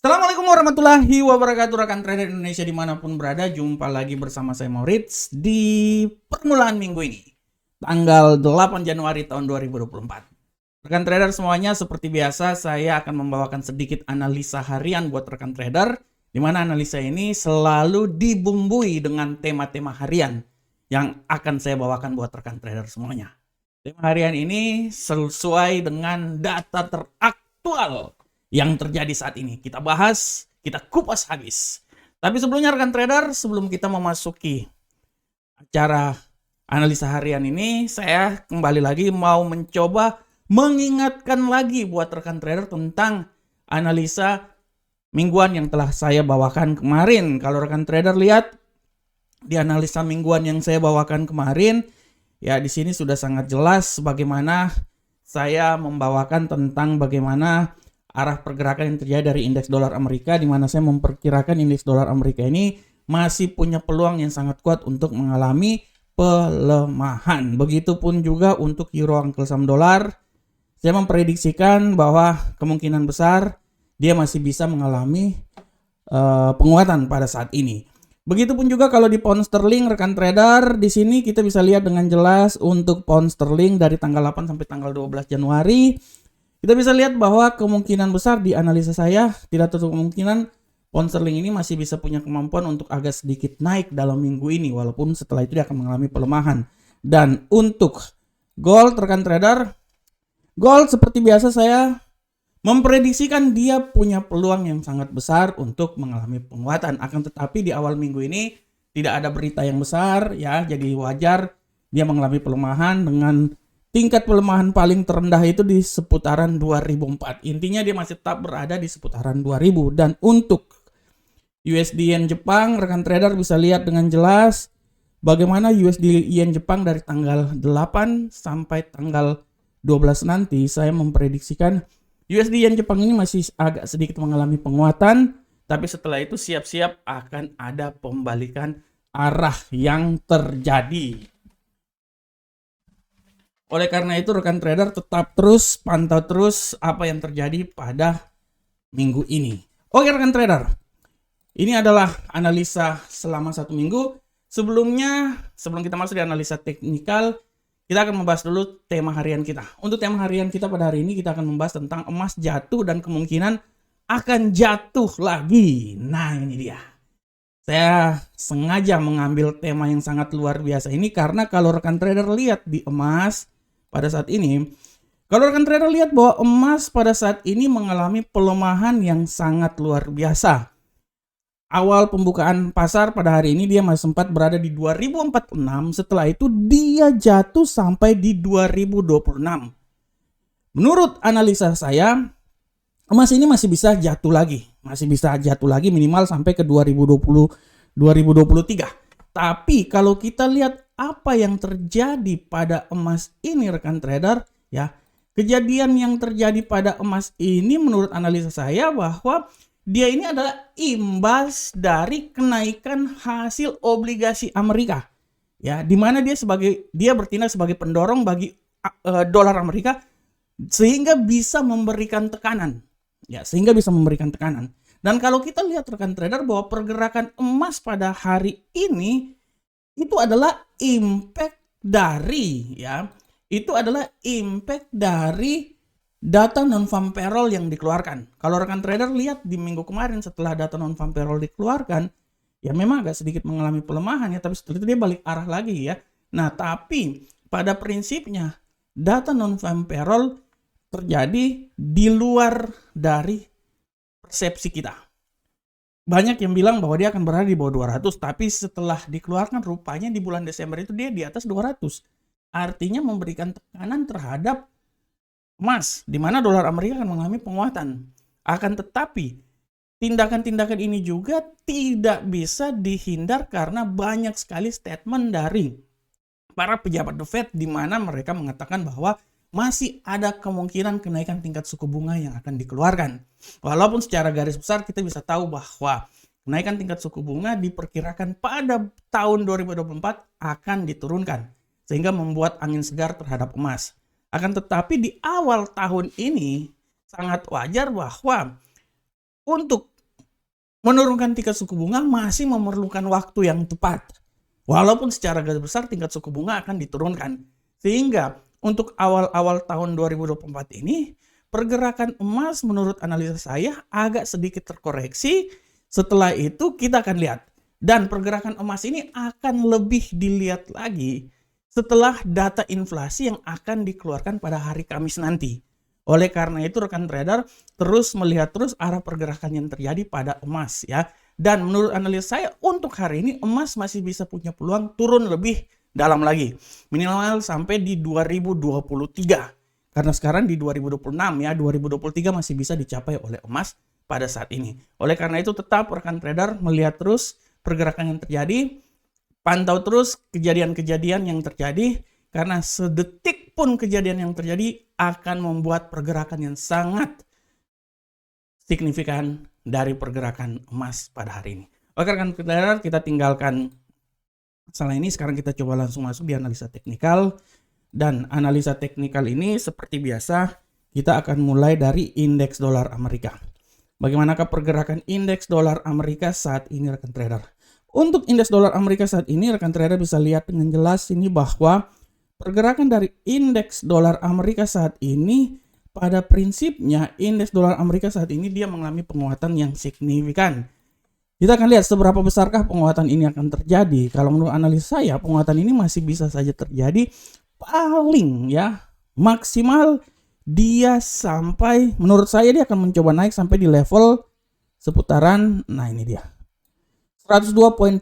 Assalamualaikum warahmatullahi wabarakatuh, rekan trader Indonesia dimanapun berada. Jumpa lagi bersama saya Maurits di permulaan minggu ini, tanggal 8 Januari tahun 2024. Rekan trader semuanya, seperti biasa saya akan membawakan sedikit analisa harian buat rekan trader, di mana analisa ini selalu dibumbui dengan tema-tema harian yang akan saya bawakan buat rekan trader semuanya. Tema harian ini sesuai dengan data teraktual yang terjadi saat ini. Kita bahas, kita kupas habis. Tapi sebelumnya rekan trader, sebelum kita memasuki acara analisa harian ini, saya kembali lagi mau mencoba mengingatkan lagi buat rekan trader tentang analisa mingguan yang telah saya bawakan kemarin. Kalau rekan trader lihat di analisa mingguan yang saya bawakan kemarin, ya di sini sudah sangat jelas bagaimana saya membawakan tentang bagaimana arah pergerakan yang terjadi dari indeks dolar Amerika, di mana saya memperkirakan indeks dolar Amerika ini masih punya peluang yang sangat kuat untuk mengalami pelemahan. Begitupun juga untuk euro angkel saham dolar, saya memprediksikan bahwa kemungkinan besar dia masih bisa mengalami penguatan pada saat ini. Begitupun juga kalau di pound sterling, rekan trader, di sini kita bisa lihat dengan jelas untuk pound sterling dari tanggal 8 sampai tanggal 12 Januari. Kita bisa lihat bahwa kemungkinan besar di analisa saya tidak tertutup kemungkinan pound sterling ini masih bisa punya kemampuan untuk agak sedikit naik dalam minggu ini, walaupun setelah itu dia akan mengalami pelemahan. Dan untuk gold, rekan trader, gold seperti biasa saya memprediksikan dia punya peluang yang sangat besar untuk mengalami penguatan. Akan tetapi di awal minggu ini tidak ada berita yang besar, ya, jadi wajar dia mengalami pelemahan dengan tingkat pelemahan paling terendah itu di seputaran 2004. Intinya dia masih tetap berada di seputaran 2000. Dan untuk USD Yen Jepang, rekan trader bisa lihat dengan jelas bagaimana USD Yen Jepang dari tanggal 8 sampai tanggal 12 nanti saya memprediksikan USD Yen Jepang ini masih agak sedikit mengalami penguatan, tapi setelah itu siap-siap akan ada pembalikan arah yang terjadi. Oleh karena itu rekan trader tetap terus pantau terus apa yang terjadi pada minggu ini. Oke rekan trader, ini adalah analisa selama satu minggu. Sebelum kita masuk di analisa teknikal, kita akan membahas dulu tema harian kita. Untuk tema harian kita pada hari ini kita akan membahas tentang emas jatuh dan kemungkinan akan jatuh lagi. Nah ini dia. Saya sengaja mengambil tema yang sangat luar biasa ini karena kalau rekan trader lihat di emas pada saat ini, kalau rekan trader lihat bahwa emas pada saat ini mengalami pelemahan yang sangat luar biasa. Awal pembukaan pasar pada hari ini dia masih sempat berada di 2046, setelah itu dia jatuh sampai di 2026. Menurut analisa saya, emas ini masih bisa jatuh lagi. Masih bisa jatuh lagi minimal sampai ke 2023. Tapi kalau kita lihat apa yang terjadi pada emas ini rekan trader, ya, kejadian yang terjadi pada emas ini menurut analisa saya bahwa dia ini adalah imbas dari kenaikan hasil obligasi Amerika, ya, di mana dia bertindak sebagai pendorong bagi dolar Amerika sehingga bisa memberikan tekanan, ya, Dan kalau kita lihat rekan trader bahwa pergerakan emas pada hari ini itu adalah impact dari data non-farm payroll yang dikeluarkan. Kalau rekan trader lihat di minggu kemarin setelah data non-farm payroll dikeluarkan, ya memang agak sedikit mengalami pelemahan ya, tapi setelah itu dia balik arah lagi ya. Nah, tapi pada prinsipnya data non-farm payroll terjadi di luar dari persepsi kita. Banyak yang bilang bahwa dia akan berada di bawah 200, tapi setelah dikeluarkan rupanya di bulan Desember itu dia di atas 200. Artinya memberikan tekanan terhadap emas, di mana dolar Amerika akan mengalami penguatan. Akan tetapi, tindakan-tindakan ini juga tidak bisa dihindar karena banyak sekali statement dari para pejabat The Fed di mana mereka mengatakan bahwa masih ada kemungkinan kenaikan tingkat suku bunga yang akan dikeluarkan. Walaupun secara garis besar kita bisa tahu bahwa kenaikan tingkat suku bunga diperkirakan pada tahun 2024 akan diturunkan, sehingga membuat angin segar terhadap emas. Akan tetapi di awal tahun ini sangat wajar bahwa untuk menurunkan tingkat suku bunga masih memerlukan waktu yang tepat. Walaupun secara garis besar tingkat suku bunga akan diturunkan. Sehingga untuk awal-awal tahun 2024 ini, pergerakan emas menurut analisa saya agak sedikit terkoreksi. Setelah itu kita akan lihat. Dan pergerakan emas ini akan lebih dilihat lagi setelah data inflasi yang akan dikeluarkan pada hari Kamis nanti. Oleh karena itu rekan trader terus melihat terus arah pergerakan yang terjadi pada emas ya. Dan menurut analisa saya untuk hari ini emas masih bisa punya peluang turun lebih dalam lagi. Minimal sampai di 2023. Karena sekarang di 2026 ya, 2023 masih bisa dicapai oleh emas pada saat ini. Oleh karena itu tetap rekan trader melihat terus pergerakan yang terjadi, pantau terus kejadian-kejadian yang terjadi, karena sedetik pun kejadian yang terjadi akan membuat pergerakan yang sangat signifikan dari pergerakan emas pada hari ini. Oke rekan trader, kita tinggalkan masalah ini. Sekarang kita coba langsung masuk di analisa teknikal. Dan analisa teknikal ini seperti biasa kita akan mulai dari indeks dolar Amerika. Bagaimanakah pergerakan indeks dolar Amerika saat ini rekan trader? Untuk indeks dolar Amerika saat ini rekan trader bisa lihat dengan jelas ini bahwa pergerakan dari indeks dolar Amerika saat ini pada prinsipnya indeks dolar Amerika saat ini dia mengalami penguatan yang signifikan. Kita akan lihat seberapa besarkah penguatan ini akan terjadi. Kalau menurut analisa saya penguatan ini masih bisa saja terjadi, paling ya maksimal dia sampai, menurut saya dia akan mencoba naik sampai di level seputaran, nah ini dia 102.387,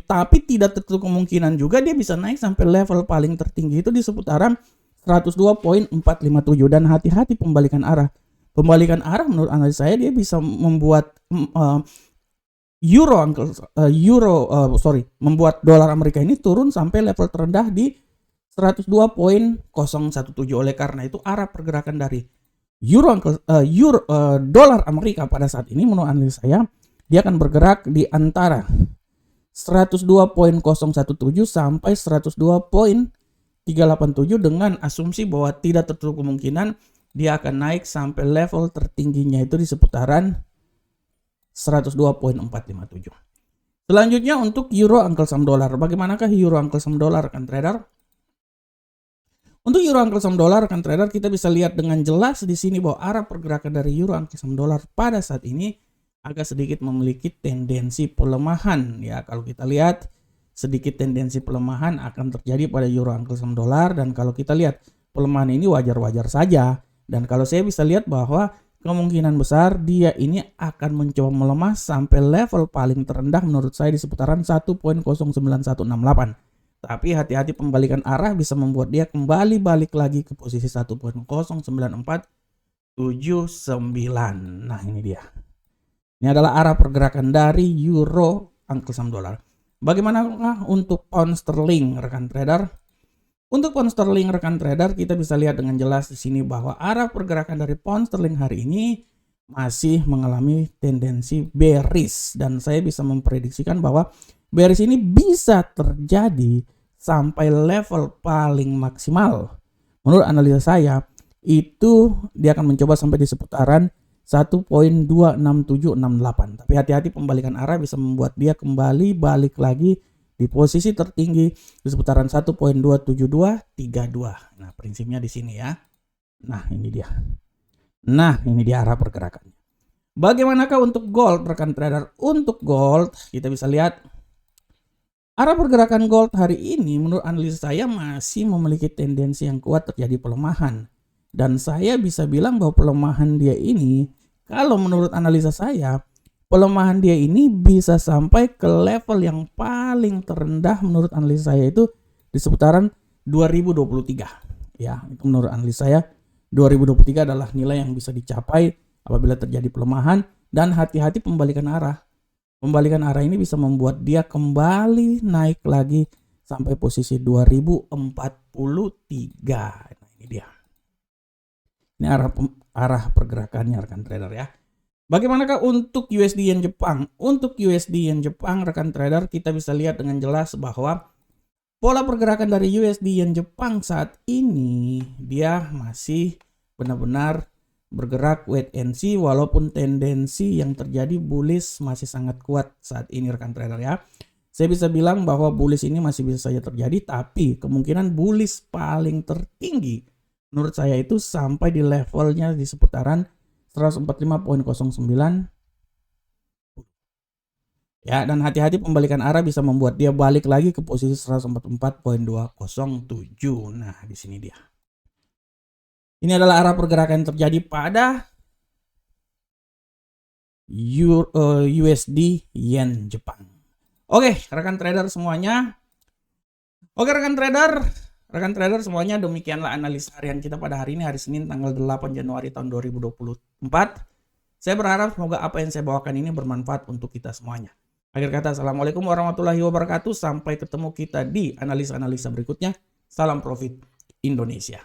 tapi tidak tertutup kemungkinan juga dia bisa naik sampai level paling tertinggi itu di seputaran 102.457. Dan hati-hati pembalikan arah. Pembalikan arah menurut analisa saya dia bisa membuat membuat dolar Amerika ini turun sampai level terendah di 102.017. Oleh karena itu arah pergerakan dari dolar Amerika pada saat ini menurut analisa saya dia akan bergerak di antara 102.017 sampai 102.387 dengan asumsi bahwa tidak tertutup kemungkinan dia akan naik sampai level tertingginya itu di seputaran 102.457. Selanjutnya untuk euro angkel saham dolar. Bagaimanakah euro angkel saham dolar rekan trader? Untuk euro angkel saham dolar rekan trader kita bisa lihat dengan jelas di sini bahwa arah pergerakan dari euro angkel saham dolar pada saat ini agak sedikit memiliki tendensi pelemahan ya. Kalau kita lihat sedikit tendensi pelemahan akan terjadi pada euro angkel saham dolar, dan kalau kita lihat pelemahan ini wajar-wajar saja. Dan kalau saya bisa lihat bahwa kemungkinan besar dia ini akan mencoba melemah sampai level paling terendah menurut saya di seputaran 1.09168. Tapi hati-hati pembalikan arah bisa membuat dia kembali balik lagi ke posisi 1.09479. Nah ini dia. Ini adalah arah pergerakan dari euro angkel saham dolar. Bagaimana untuk pound sterling rekan trader? Untuk pound sterling rekan trader kita bisa lihat dengan jelas di sini bahwa arah pergerakan dari pound sterling hari ini masih mengalami tendensi bearish, dan saya bisa memprediksikan bahwa bearish ini bisa terjadi sampai level paling maksimal. Menurut analisa saya itu dia akan mencoba sampai di seputaran 1.26768. Tapi hati-hati pembalikan arah bisa membuat dia kembali balik lagi di posisi tertinggi di seputaran 1.27232. Nah, prinsipnya di sini ya. Nah, ini dia. Nah, ini dia arah pergerakannya. Bagaimanakah untuk gold rekan trader? Untuk gold kita bisa lihat arah pergerakan gold hari ini menurut analisa saya masih memiliki tendensi yang kuat terjadi pelemahan. Dan saya bisa bilang bahwa pelemahan dia ini, kalau menurut analisa saya, pelemahan dia ini bisa sampai ke level yang paling terendah menurut analisa saya itu di seputaran 2023. Ya, itu menurut analisa saya 2023 adalah nilai yang bisa dicapai apabila terjadi pelemahan, dan hati-hati pembalikan arah. Pembalikan arah ini bisa membuat dia kembali naik lagi sampai posisi 2043. Nah, ini dia. Ini arah pergerakannya rekan trader ya. Bagaimanakah untuk USD Yen Jepang? Untuk USD Yen Jepang rekan trader kita bisa lihat dengan jelas bahwa pola pergerakan dari USD Yen Jepang saat ini dia masih benar-benar bergerak wait and see, walaupun tendensi yang terjadi bullish masih sangat kuat saat ini rekan trader ya. Saya bisa bilang bahwa bullish ini masih bisa saja terjadi, tapi kemungkinan bullish paling tertinggi menurut saya itu sampai di levelnya di seputaran 145.09. Ya, dan hati-hati pembalikan arah bisa membuat dia balik lagi ke posisi 144.207. Nah, di sini dia. Ini adalah arah pergerakan yang terjadi pada USD Yen Jepang. Oke, rekan trader semuanya. Oke, rekan trader semuanya, demikianlah analisa harian kita pada hari ini, hari Senin tanggal 8 Januari tahun 2024. Saya berharap semoga apa yang saya bawakan ini bermanfaat untuk kita semuanya. Akhir kata, assalamualaikum warahmatullahi wabarakatuh. Sampai ketemu kita di analisa-analisa berikutnya. Salam profit Indonesia.